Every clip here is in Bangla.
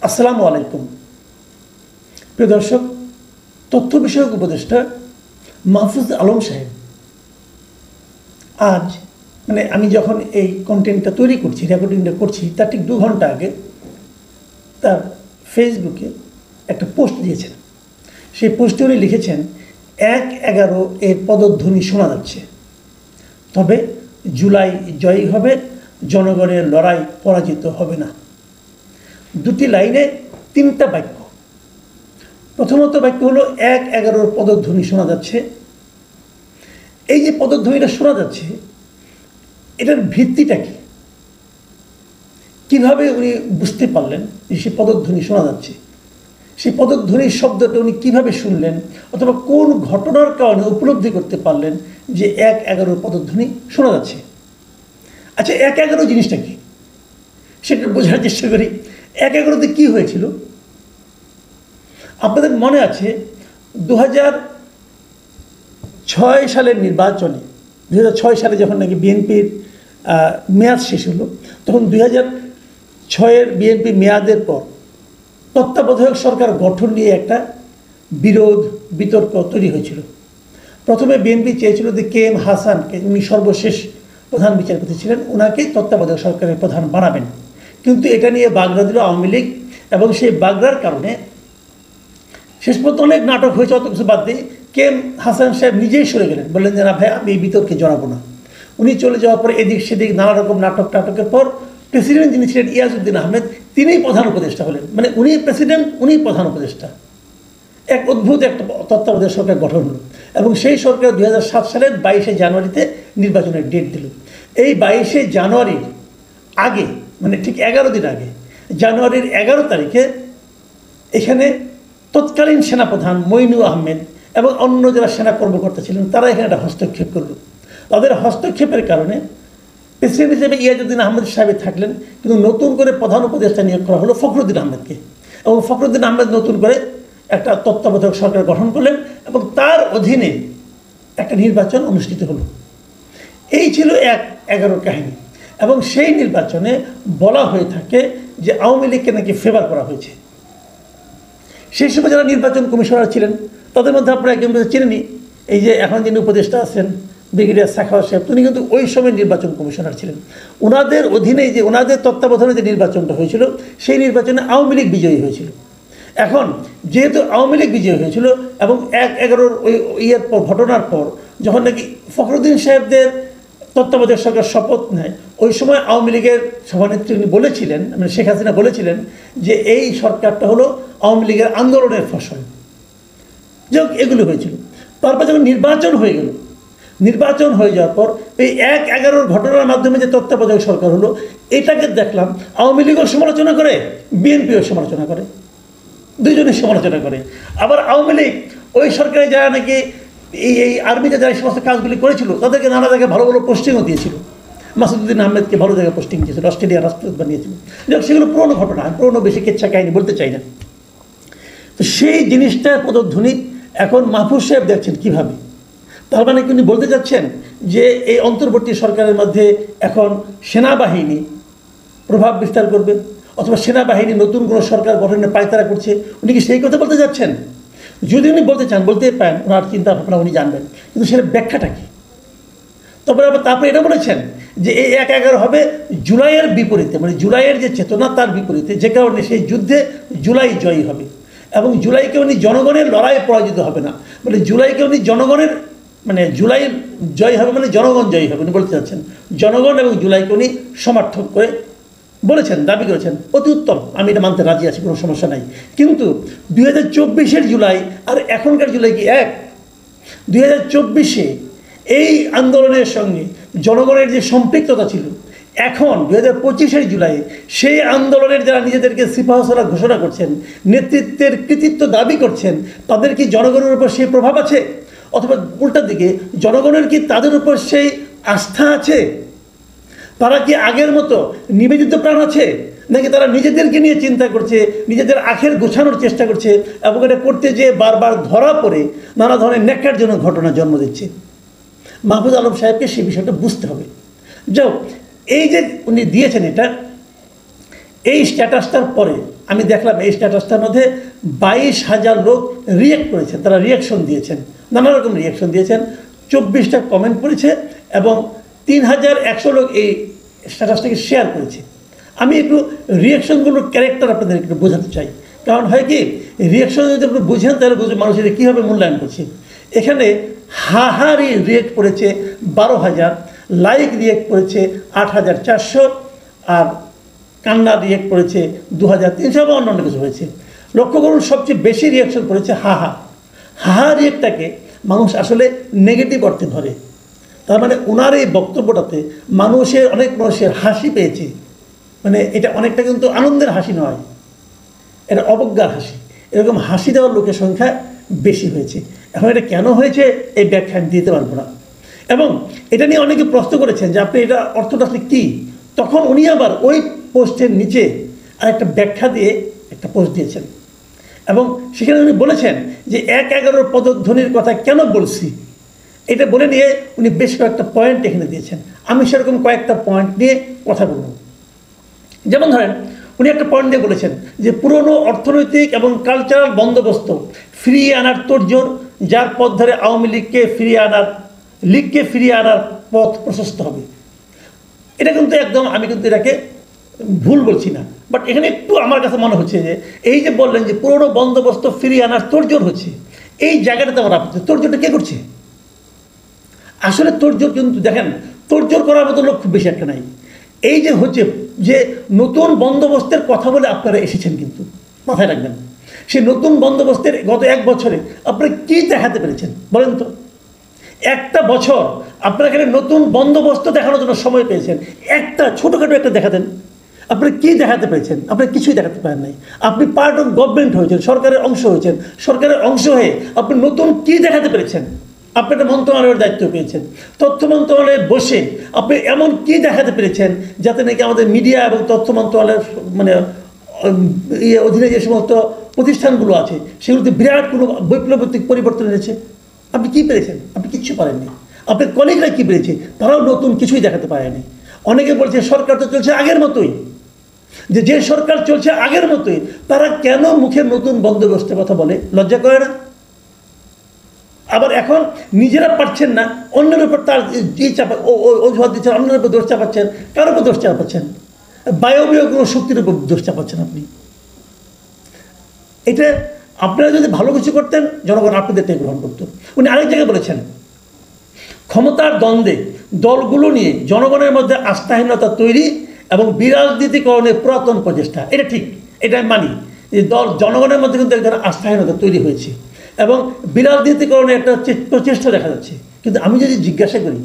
আসসালামু আলাইকুম। প্রিয় দর্শক, তথ্য বিষয়ক উপদেষ্টা মাহফুজ আলম সাহেব আজ আমি যখন এই কন্টেন্টটা তৈরি করছি, রেকর্ডিংটা করছি, তার ঠিক 2 ঘন্টা আগে তার ফেসবুকে একটা পোস্ট দিয়েছেন। সেই পোস্টে উনি লিখেছেন, 1/11 এর পদধ্বনি শোনা যাচ্ছে, তবে জুলাই জয়ী হবে, জনগণের লড়াই পরাজিত হবে না। 2টি লাইনে 3টা বাক্য। প্রথমত বাক্য হলো 1/11 পদধ্বনি শোনা যাচ্ছে। এই যে পদধ্বনিটা শোনা যাচ্ছে, এটার ভিত্তিটা কি? কিভাবে উনি বুঝতে পারলেন যে সে পদধ্বনি শোনা যাচ্ছে? সেই পদধ্বনির শব্দটা উনি কিভাবে শুনলেন, অথবা কোন ঘটনার কারণে উপলব্ধি করতে পারলেন যে 1/11 পদধ্বনি শোনা যাচ্ছে? আচ্ছা, 1/11 জিনিসটা কি সেটা বোঝার চেষ্টা করি। 1/11-তে কী হয়েছিল? আপনাদের মনে আছে 2006 সালের নির্বাচনে, 2006 সালে যখন নাকি বিএনপির মেয়াদ শেষ হলো, তখন 2006-এর বিএনপি মেয়াদের পর তত্ত্বাবধায়ক সরকার গঠন নিয়ে একটা বিতর্ক তৈরি হয়েছিল। প্রথমে বিএনপি চেয়েছিল যে KM হাসানকে, উনি সর্বশেষ প্রধান বিচারপতি ছিলেন, ওনাকে তত্ত্বাবধায়ক সরকারের প্রধান বানাবেন। কিন্তু এটা নিয়ে বাগড়া দিল আওয়ামী লীগ, এবং সেই বাগড়ার কারণে শেষ পর্যন্ত অনেক নাটক হয়েছে। অত কিছু বাদ দিয়ে KM হাসান সাহেব নিজেই সরে গেলেন, বললেন যে না ভাই, আমি এই বিতর্কে জড়াবো না। উনি চলে যাওয়ার পর এদিক সেদিক নানা রকম নাটকের পর প্রেসিডেন্ট যিনি ছিলেন ইয়াজউদ্দিন আহমেদ, তিনিই প্রধান উপদেষ্টা হলেন। উনি প্রেসিডেন্ট, উনি প্রধান উপদেষ্টা। এক অদ্ভুত একটা তত্ত্বাবধায়ক সরকার গঠন হলো, এবং সেই সরকার 2007 সালের 22শে জানুয়ারিতে নির্বাচনের ডেট দিল। এই 22শে জানুয়ারির আগে, ঠিক 11 দিন আগে, জানুয়ারির 11 তারিখে এখানে তৎকালীন সেনাপ্রধান মইনুল আহমেদ এবং অন্য যারা সেনা কর্মকর্তা ছিলেন, তারা এখানে একটা হস্তক্ষেপ করল। তাদের হস্তক্ষেপের কারণে প্রেসিডেন্ট হিসেবে ইয়াজউদ্দিন আহমেদ সাহেব থাকলেন, কিন্তু নতুন করে প্রধান উপদেষ্টা নিয়োগ করা হলো ফখরুদ্দিন আহমেদকে, এবং ফখরুদ্দিন আহমেদ নতুন করে একটা তত্ত্বাবধায়ক সরকার গঠন করলেন, এবং তার অধীনে একটা নির্বাচন অনুষ্ঠিত হলো। এই ছিল 1/11 কাহিনী। এবং সেই নির্বাচনে বলা হয়ে থাকে যে আওয়ামী লীগকে নাকি ফেভার করা হয়েছে। সেই সময় যারা নির্বাচন কমিশনার ছিলেন, তাদের মধ্যে আপনারা একজন চিনেনি, এই যে এখন যিনি উপদেষ্টা আছেন ব্রিগেডিয়ার সাখাওয়াত সাহেব, তিনি কিন্তু ওই সময় নির্বাচন কমিশনার ছিলেন। ওনাদের অধীনে, যে ওনাদের তত্ত্বাবধানে যে নির্বাচনটা হয়েছিল, সেই নির্বাচনে আওয়ামী লীগ বিজয়ী হয়েছিল। এখন যেহেতু আওয়ামী লীগ বিজয়ী হয়েছিল, এবং 1/11 ওই ঘটনার পর যখন নাকি ফখরুদ্দিন সাহেবদের তত্ত্বাবধায়ক সরকার শপথ নেয়, ওই সময় আওয়ামী লীগের সভানেত্রী উনি বলেছিলেন, শেখ হাসিনা বলেছিলেন যে এই সরকারটা হলো আওয়ামী লীগের আন্দোলনের ফসল। যাই হোক, এগুলো হয়েছিল। তারপর যখন নির্বাচন হয়ে গেল, নির্বাচন হয়ে যাওয়ার পর এই 1/11 ঘটনার মাধ্যমে যে তত্ত্বাবধায়ক সরকার হলো, এটাকে দেখলাম আওয়ামী লীগও সমালোচনা করে, বিএনপিও সমালোচনা করে, দুইজনের সমালোচনা করে। আবার আওয়ামী লীগ ওই সরকারে যারা নাকি এই আর্মিতে যারা এই সমস্ত কাজগুলি করেছিল, তাদেরকে নানা জায়গায় ভালো ভালো পোস্টিংও দিয়েছিল। মাসুদুদ্দিন আহমেদকে ভালো জায়গায় পোস্টিং দিয়েছিল, অস্ট্রেলিয়ার রাষ্ট্রদূত বানিয়েছিল। যাক, সেগুলো পুরোনো ঘটনা, পুরোনো বেশি কেচ্ছা কাহিনী বলতে চাই না। তো সেই জিনিসটার পদধ্বনি এখন মাহফুজ সাহেব দেখছেন কীভাবে। তার মানে উনি বলতে চাচ্ছেন যে এই অন্তর্বর্তী সরকারের মধ্যে এখন সেনাবাহিনী প্রভাব বিস্তার করবে, অথবা সেনাবাহিনী নতুন কোনো সরকার গঠনের পায়তারা করছে। উনি কি সেই কথা বলতে যাচ্ছেন? যদি উনি বলতে চান, বলতে পারেন, ওনার চিন্তা ভাবনা উনি জানবেন, কিন্তু সেটা ব্যাখ্যাটা কি? তারপরে এটা বলেছেন যে এই 1/11 হবে জুলাইয়ের বিপরীতে, জুলাইয়ের যে চেতনা তার বিপরীতে, যে কারণে সেই যুদ্ধে জুলাই জয়ী হবে, এবং জুলাইকে উনি জনগণের লড়াই পরাজিত হবে না। জুলাইকে উনি জনগণের, জুলাই জয় হবে জনগণ জয়ী হবে, উনি বলতে চাচ্ছেন। জনগণ এবং জুলাইকে উনি সমর্থন করে বলেছেন, দাবি করেছেন। অতি উত্তম, আমি এটা মানতে রাজি আছি, কোনো সমস্যা নাই। কিন্তু 2024-এর জুলাই আর এখনকার জুলাই কি এক? 2024-এ এই আন্দোলনের সঙ্গে জনগণের যে সম্পৃক্ততা ছিল, এখন 2025-এর জুলাই সেই আন্দোলনের যারা নিজেদেরকে সিপাহসালার ঘোষণা করছেন, নেতৃত্বের কৃতিত্ব দাবি করছেন, তাদের কি জনগণের উপর সেই প্রভাব আছে? অথবা উল্টার দিকে, জনগণের কি তাদের উপর সেই আস্থা আছে? তারা কি আগের মতো নিবেদিত প্রাণ আছে, নাকি তারা নিজেদেরকে নিয়ে চিন্তা করছে, নিজেদের আখের গোছানোর চেষ্টা করছে, এবং এটা করতে যেয়ে বারবার ধরা পড়ে নানা ধরনের ন্যাক্কারজনক ঘটনা জন্ম দিচ্ছে? মাহফুজ আলম সাহেবকে সেই বিষয়টা বুঝতে হবে। যাও, এই যে উনি দিয়েছেন, এই স্ট্যাটাসটার পরে আমি দেখলাম এই স্ট্যাটাসটার মধ্যে 22,000 লোক রিয়েক্ট করেছেন, তারা রিয়াকশন দিয়েছেন, নানা রকম রিয়াকশন দিয়েছেন, 24টা কমেন্ট করেছে এবং 3,100 লোক এই স্ট্যাটাসটাকে শেয়ার করেছে। আমি একটু রিয়াকশনগুলোর ক্যারেক্টার আপনাদের একটু বোঝাতে চাই, কারণ হয় কি রিয়াকশন যদি আপনি বুঝেন তাহলে বুঝবেন মানুষ এটা কীভাবে মূল্যায়ন করছে। এখানে হাহারি রিয়েক্ট করেছে 12,000, লাইক রিয়েক্ট করেছে 8,400, আর কান্না রিয়েক্ট করেছে 2,300 বা অন্যান্য কিছু হয়েছে। লক্ষ্য করুন সবচেয়ে বেশি রিয়াকশন করেছে হাহা রিয়েক্টটাকে মানুষ আসলে নেগেটিভ অর্থে ধরে। তার মানে ওনার এই বক্তব্যটাতে অনেক মানুষের হাসি পেয়েছে, মানে এটা অনেকটা কিন্তু আনন্দের হাসি নয়, এটা অবজ্ঞার হাসি। এরকম হাসি দেওয়ার লোকের সংখ্যা বেশি হয়েছে। এখন এটা কেন হয়েছে এই ব্যাখ্যা আমি দিতে পারবো না। এবং এটা নিয়ে অনেকে প্রশ্ন করেছেন যে আপনি এটা অর্থটা আসলে কী, তখন উনি আবার ওই পোস্টের নিচে আরেকটা ব্যাখ্যা দিয়ে একটা পোস্ট দিয়েছেন এবং সেখানে উনি বলেছেন যে 1-11 পদধ্বনির কথা কেন বলছি, এটা বলে নিয়ে উনি বেশ কয়েকটা পয়েন্ট এখানে দিয়েছেন। আমি সেরকম কয়েকটা পয়েন্ট নিয়ে কথা বলব। যেমন ধরেন উনি একটা পয়েন্ট দিয়ে বলেছেন যে পুরনো অর্থনৈতিক এবং কালচারাল বন্দোবস্ত ফিরিয়ে আনার তোড়জোড়, যার পথ ধরে আওয়ামী লীগকে ফিরিয়ে আনার পথ প্রশস্ত হবে। এটা কিন্তু একদম, আমি কিন্তু এটাকে ভুল বলছি না, বাট এখানে একটু আমার কাছে মনে হচ্ছে যে এই যে বললেন যে পুরনো বন্দোবস্ত ফিরিয়ে আনার তোড়জোড় হচ্ছে, এই জায়গাটাতে আমার আপত্তি। তোড়জোড়টা কে করছে? আসলে তোড়জোড় কিন্তু দেখেন, তোড়জোড় করার মতো লোক খুব বেশি একটা নাই। এই যে হচ্ছে যে নতুন বন্দোবস্তের কথা বলে আপনারা এসেছেন, কিন্তু মাথায় রাখবেন সেই নতুন বন্দোবস্তের গত 1 বছরে আপনারা কী দেখাতে পেরেছেন বলেন তো? একটা বছর আপনারা এখানে নতুন বন্দোবস্ত দেখানোর জন্য সময় পেয়েছেন, একটা ছোটোখাটো একটা দেখাতেন, আপনারা কী দেখাতে পেরেছেন? আপনারা কিছুই দেখাতে পারেন নাই। আপনি পার্ট অফ গভর্নমেন্ট হয়েছেন, সরকারের অংশ হয়েছেন, সরকারের অংশ হয়ে আপনি নতুন কী দেখাতে পেরেছেন? আপনি একটা মন্ত্রণালয়ের দায়িত্ব পেয়েছেন, তথ্য মন্ত্রণালয়ে বসে আপনি এমন কী দেখাতে পেরেছেন যাতে নাকি আমাদের মিডিয়া এবং তথ্য মন্ত্রণালয়ের মানে অধীনে যে সমস্ত প্রতিষ্ঠানগুলো আছে সেগুলোতে বিরাট কোনো বৈপ্লবিক পরিবর্তন এনেছে? আপনি কী পেরেছেন? আপনি কিচ্ছু পারেননি। আপনার কলিগরা কী পেরেছে? তারাও নতুন কিছুই দেখাতে পারেনি। অনেকে বলছে সরকার তো চলছে আগের মতোই, যে সরকার চলছে আগের মতোই, তারা কেন মুখে নতুন বন্দোবস্তের কথা বলে? লজ্জা করে না? আবার এখন নিজেরা পারছেন না, অন্যের উপর তার অজুহাত দিচ্ছেন, অন্যের উপর দোষ চাপাচ্ছেন। কার উপর দোষ চাপাচ্ছেন? বায়বীয় কোনো শক্তির উপর দোষ চাপাচ্ছেন আপনি। এটা আপনারা যদি ভালো কিছু করতেন জনগণ আপনাদেরটাই গ্রহণ করত। উনি আরেক জায়গায় বলেছেন ক্ষমতার দ্বন্দ্বে দলগুলো নিয়ে জনগণের মধ্যে আস্থাহীনতা তৈরি এবং বিরাজনীতিকরণের পুরাতন প্রচেষ্টা। এটা ঠিক, এটা আমি মানি যে জনগণের মধ্যে কিন্তু এক ধরনের আস্থাহীনতা তৈরি হয়েছে এবং বিরাজনীতিকরণের একটা প্রচেষ্টা দেখা যাচ্ছে। কিন্তু আমি যদি জিজ্ঞাসা করি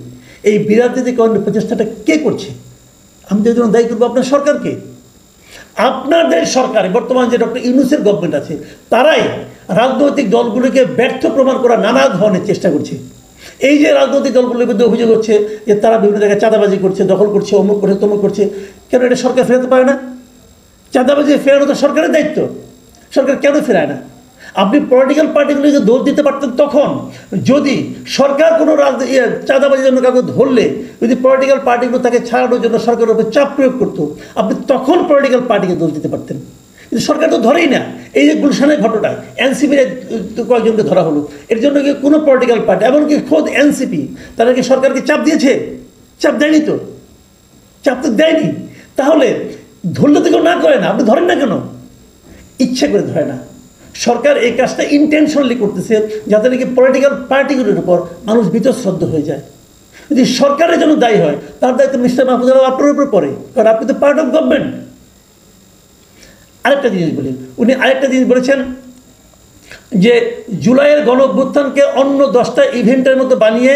এই বিরাজনীতিকরণের প্রচেষ্টাটা কে করছে, আমি তো একজন দায়ী করবো আপনার সরকারকে। আপনাদের সরকারে বর্তমান যে ডক্টর ইউনূসের গভর্নমেন্ট আছে, তারাই রাজনৈতিক দলগুলোকে ব্যর্থ প্রমাণ করার নানা ধরনের চেষ্টা করছে। এই যে রাজনৈতিক দলগুলোর বিরুদ্ধে অভিযোগ হচ্ছে যে তারা বিভিন্ন জায়গায় চাঁদাবাজি করছে, দখল করছে, অমুক করছে, তমুক করছে, কেন এটা সরকার ফেরাতে পারে না? চাঁদাবাজি ফেরানো তো সরকারের দায়িত্ব, সরকার কেন ফেরায় না? আপনি পলিটিক্যাল পার্টিগুলোকে দোষ দিতে পারতেন তখন, যদি সরকার কোনো চাঁদাবাজির জন্য কাউকে ধরলে যদি পলিটিক্যাল পার্টিগুলো তাকে ছাড়ানোর জন্য সরকারের উপর চাপ প্রয়োগ করতো, আপনি তখন পলিটিক্যাল পার্টিকে দোষ দিতে পারতেন। কিন্তু সরকার তো ধরেই না। এই যে গুলশানের ঘটনা, এনসিপির কয়েকজনকে ধরা হলো, এর জন্য কি কোনো পলিটিক্যাল পার্টি, এমনকি খোদ এনসিপি তারা কি সরকারকে চাপ দিয়েছে? চাপ দেয়নি তো, চাপ তো দেয়নি। তাহলে ধরলে তো কেউ না করে না, আপনি ধরেন না কেন? ইচ্ছে করে ধরে না। সরকার এই কাজটা ইন্টেনশনালি করতেছে যাতে নাকি পলিটিক্যাল পার্টিগুলোর উপর মানুষ বীতশ্রদ্ধ হয়ে যায়। যদি সরকারের জন্য দায়ী হয় তার দায়িত্ব মিস্টার মাহফুজ আলম আপনার উপর পড়ে, কারণ আপনি তো পার্ট অফ গভর্নমেন্ট। আরেকটা জিনিস বলি, উনি আরেকটা জিনিস বলেছেন যে জুলাইয়ের গণ অভ্যুত্থানকে অন্য 10টা ইভেন্টের মতো বানিয়ে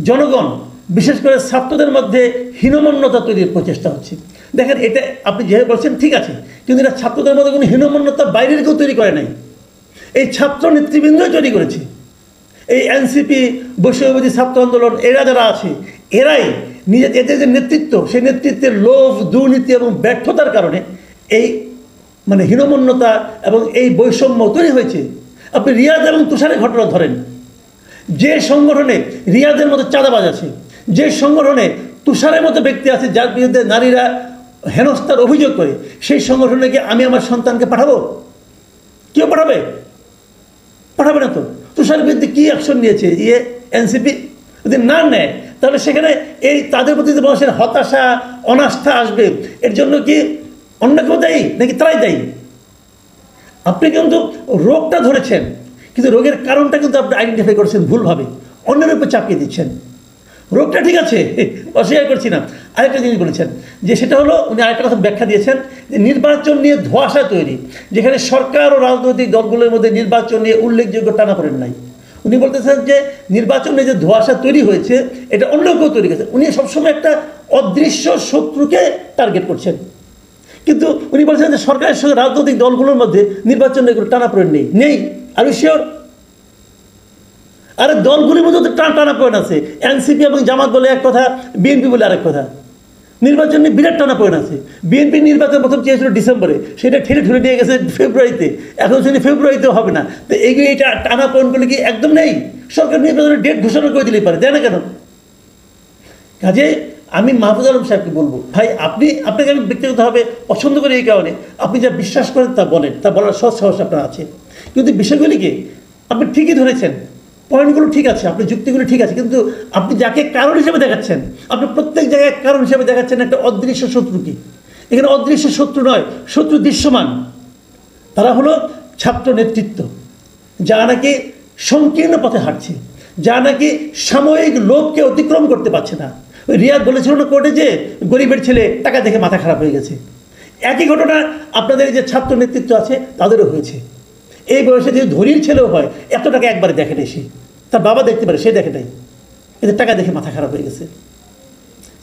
জনগণ বিশেষ করে ছাত্রদের মধ্যে হীনমন্যতা তৈরির প্রচেষ্টা হচ্ছে। দেখেন এটা আপনি যেভাবে বলছেন ঠিক আছে, কিন্তু এটা ছাত্রদের মধ্যে কোনো হীনমন্যতা বাইরের কেউ তৈরি করে নাই, এই ছাত্র নেতৃবৃন্দই তৈরি করেছে। এই এনসিপি, বৈষম্যবিরোধী ছাত্র আন্দোলন, এরা যারা আছে এরাই এদের যে নেতৃত্ব, সেই নেতৃত্বের লোভ, দুর্নীতি এবং ব্যর্থতার কারণে এই মানে হীনমন্যতা এবং এই বৈষম্য তৈরি হয়েছে। আপনি রিয়াদ এবং তুষারের ঘটনা ধরেন, যে সংগঠনে রিয়াদের মতো চাঁদাবাজ আছে, যে সংগঠনে তুষারের মতো ব্যক্তি আছে যার বিরুদ্ধে নারীরা হেনস্থার অভিযোগ করে সেই সংগঠনে কি আমি আমার সন্তানকে পাঠাবো? কেউ পাঠাবে? পাঠাবে না তো। তুষারের বিরুদ্ধে কী অ্যাকশন নিয়েছে এনসিপি? যদি না নেয় তাহলে সেখানে এই তাদের প্রতি যে মানুষের হতাশা অনাস্থা আসবে, এর জন্য কি অন্য কেউ দায়ী নাকি তারাই দায়ী? আপনি কিন্তু রোগটা ধরেছেন, কিন্তু রোগের কারণটা কিন্তু আপনি আইডেন্টিফাই করেছেন ভুলভাবে, অন্যের উপর চাপিয়ে দিচ্ছেন। রোগটা ঠিক আছে, অস্বীকার করছি না। আরেকটা জিনিস বলেছেন যে সেটা হলো, উনি আরেকটা কথা ব্যাখ্যা দিয়েছেন যে নির্বাচন নিয়ে ধোঁয়াশা তৈরি, যেখানে সরকার ও রাজনৈতিক দলগুলোর মধ্যে নির্বাচন নিয়ে উল্লেখযোগ্য টানাপোড়েন নাই। উনি বলতেছেন যে নির্বাচনে যে ধোঁয়াশা তৈরি হয়েছে এটা অন্য কেউ তৈরি করেছে। উনি সবসময় একটা অদৃশ্য শত্রুকে টার্গেট করছেন, কিন্তু উনি বলছেন যে সরকারের সঙ্গে রাজনৈতিক দলগুলোর মধ্যে নির্বাচনে কোনো টানাপোড়েন নেই। আর শিওর? আরে দলগুলির মধ্যে তো টানাপোড়েন আছে। এনসিপি এবং জামাত বলে এক কথা, বিএনপি বলে আরেক কথা। নির্বাচন নিয়ে বিরাট টানাপোড়েন আছে। বিএনপি নির্বাচন প্রথম চেয়েছিল ডিসেম্বরে, সেটা ঠেলে নিয়ে গেছে ফেব্রুয়ারিতে, এখন সেটা ফেব্রুয়ারিতেও হবে না। তো এইগুলো এটা টানাপোড়েনগুলো কি একদম নেই? সরকার নির্বাচনের ডেট ঘোষণা করে দিলেই পারে, দেয় না কেন? কাজে আমি মাহফুজ আলম সাহেবকে বলবো, ভাই আপনাকে আমি ব্যক্তিগতভাবে পছন্দ করি এই কারণে, আপনি যা বিশ্বাস করেন তা বলেন, তা বলার সৎ সাহস আপনার আছে। কিন্তু বিষয়গুলিকে আপনি ঠিকই ধরেছেন, পয়েন্টগুলো ঠিক আছে, আপনার যুক্তিগুলো ঠিক আছে, কিন্তু আপনি যাকে কারণ হিসেবে দেখাচ্ছেন, আপনি প্রত্যেক জায়গায় কারণ হিসেবে দেখাচ্ছেন একটা অদৃশ্য শত্রুকে। এখানে অদৃশ্য শত্রু নয়, শত্রু দৃশ্যমান। তারা হলো ছাত্র নেতৃত্ব, যা নাকি সংকীর্ণ পথে হাঁটছে, যা নাকি সাময়িক লোভকে অতিক্রম করতে পারছে না। ওই রিয়াদ বলেছিল না কোর্টে যে গরিবের ছেলে টাকা দেখে মাথা খারাপ হয়ে গেছে। একই ঘটনা আপনাদের যে ছাত্র নেতৃত্ব আছে তাদেরও হয়েছে। এই বয়সে যদি ধনীর ছেলেও হয়, এত টাকা একবারে দেখে নেই সে, তার বাবা দেখতে পারে, সে দেখে নাই, এদের টাকা দেখে মাথা খারাপ হয়ে গেছে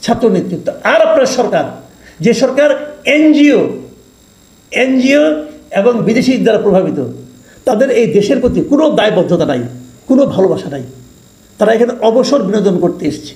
ছাত্র নেতৃত্ব। আর আপনার সরকার, যে সরকার এনজিও এবং বিদেশি দ্বারা প্রভাবিত, তাদের এই দেশের প্রতি কোনো দায়বদ্ধতা নাই, কোনো ভালোবাসা নাই। তারা এখানে অবসর বিনোদন করতে এসছে।